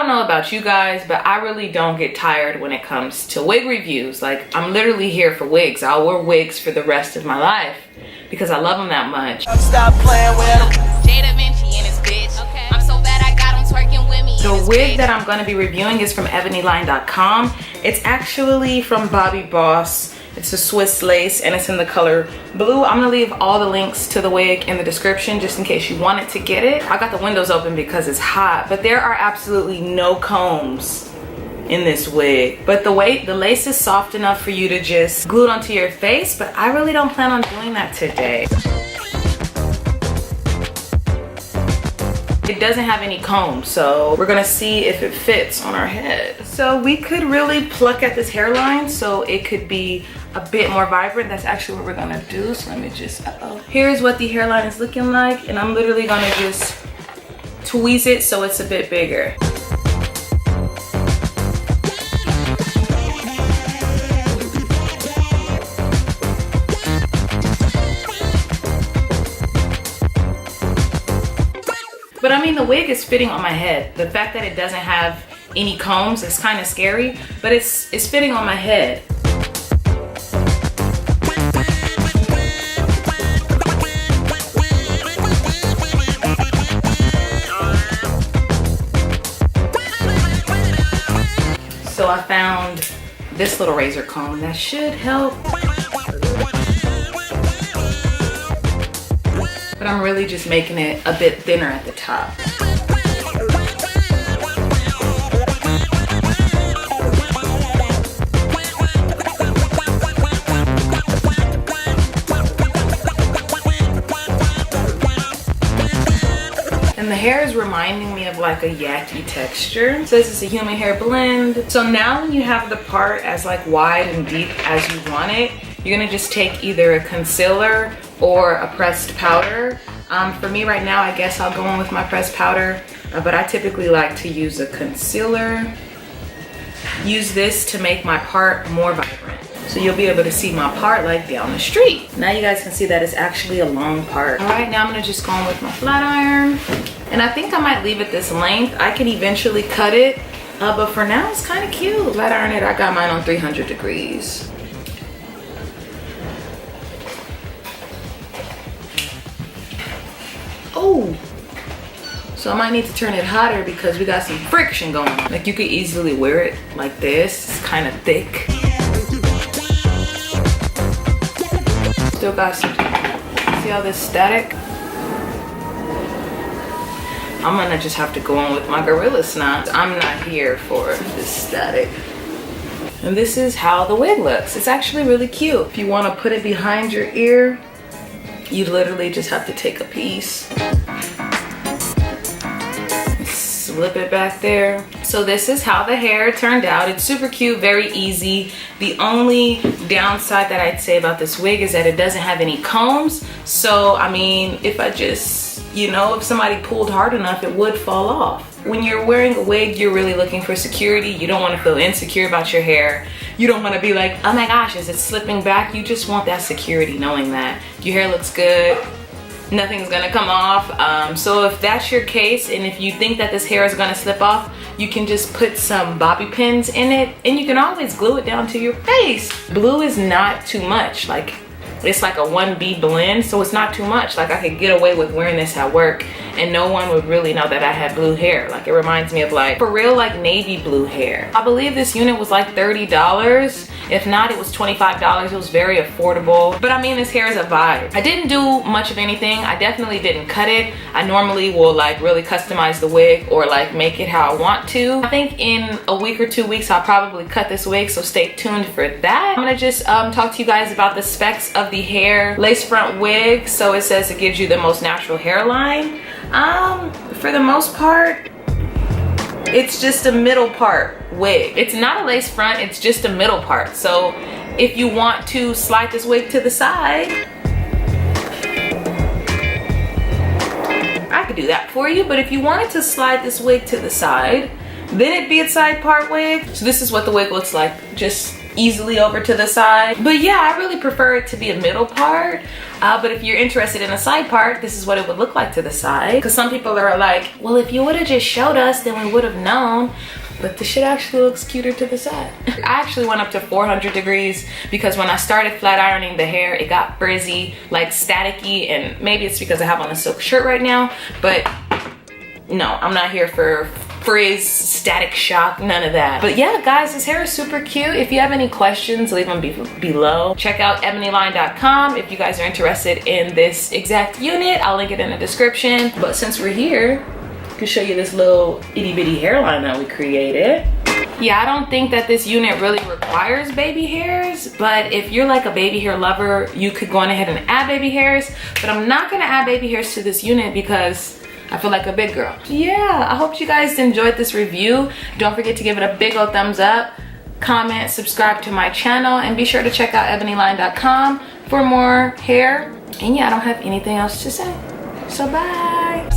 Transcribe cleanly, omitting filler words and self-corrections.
don't know about you guys, but I really don't get tired when it comes to wig reviews. Like, I'm literally here for wigs. I'll wear wigs for the rest of my life because I love them that much. Stop playing with them. DEVINCI and his bitch. Okay. I'm so bad I got him twerking with me. The wig that I'm going to be reviewing is from ebonyline.com. It's actually from Bobbi Boss. It's a Swiss lace and it's in the color blue. I'm gonna leave all the links to the wig in the description just in case you wanted to get it. I got the windows open because it's hot, but there are absolutely no combs in this wig. But the lace is soft enough for you to just glue it onto your face, but I really don't plan on doing that today. It doesn't have any combs, so we're gonna see if it fits on our head. So we could really pluck at this hairline so it could be a bit more vibrant. That's actually what we're gonna do. So let me just, Here's what the hairline is looking like, and I'm literally gonna just tweeze it so it's a bit bigger. But I mean, the wig is fitting on my head. The fact that it doesn't have any combs is kind of scary, but it's fitting on my head. So I found this little razor comb that should help. But I'm really just making it a bit thinner at the top. And the hair is reminding me of like a yaki texture. It says it's a human hair blend. So now when you have the part as like wide and deep as you want it, you're gonna just take either a concealer or a pressed powder. For me right now, I guess I'll go in with my pressed powder, but I typically like to use a concealer. Use this to make my part more vibrant. So you'll be able to see my part like down the street. Now you guys can see that it's actually a long part. All right, now I'm gonna just go in with my flat iron. And I think I might leave it this length. I can eventually cut it, but for now it's kind of cute. Flat iron it, I got mine on 300 degrees. Oh, so I might need to turn it hotter because we got some friction going on. Like you could easily wear it like this. It's kind of thick. Still got some, see all this static? I'm gonna just have to go on with my Gorilla Snot. I'm not here for this static. And this is how the wig looks. It's actually really cute. If you wanna put it behind your ear, you literally just have to take a piece, slip it back there. So this is how the hair turned out. It's super cute, very easy. The only downside that I'd say about this wig is that it doesn't have any combs. So I mean, if I just, you know, if somebody pulled hard enough, it would fall off. When you're wearing a wig, you're really looking for security. You don't want to feel insecure about your hair. You don't want to be like, oh my gosh, is it slipping back? You just want that security, knowing that your hair looks good, nothing's gonna come off. So if that's your case, and if you think that this hair is gonna slip off, you can just put some bobby pins in it, and you can always glue it down to your face. Blue is not too much. Like, it's like a 1B blend, so it's not too much. Like, I could get away with wearing this at work and no one would really know that I had blue hair. Like, it reminds me of like, for real, like navy blue hair. I believe this unit was like $30. If not, it was $25. It was very affordable. But I mean, this hair is a vibe. I didn't do much of anything. I definitely didn't cut it. I normally will like really customize the wig or like make it how I want to. I think in a week or 2 weeks, I'll probably cut this wig, so stay tuned for that. I'm gonna just talk to you guys about the specs of the hair lace front wig. So it says it gives you the most natural hairline. For the most part, it's just a middle part wig. It's not a lace front, it's just a middle part. So if you want to slide this wig to the side, I could do that for you. But if you wanted to slide this wig to the side, then it'd be a side part wig. So this is what the wig looks like, just easily over to the side. But yeah, I really prefer it to be a middle part. But if you're interested in a side part, this is what it would look like to the side. Because some people are like, well, if you would have just showed us, then we would have known. But the shit actually looks cuter to the side. I actually went up to 400 degrees because when I started flat ironing the hair, it got frizzy, like staticky, and maybe it's because I have on a silk shirt right now, but no, I'm not here for frizz, static shock, none of that. But yeah, guys, this hair is super cute. If you have any questions, leave them below. Check out ebonyline.com if you guys are interested in this exact unit. I'll link it in the description. But since we're here, I can show you this little itty bitty hairline that we created. Yeah, I don't think that this unit really requires baby hairs, but if you're like a baby hair lover, you could go on ahead and add baby hairs. But I'm not gonna add baby hairs to this unit because I feel like a big girl. Yeah, I hope you guys enjoyed this review. Don't forget to give it a big old thumbs up, comment, subscribe to my channel, and be sure to check out ebonyline.com for more hair. And yeah, I don't have anything else to say. So bye.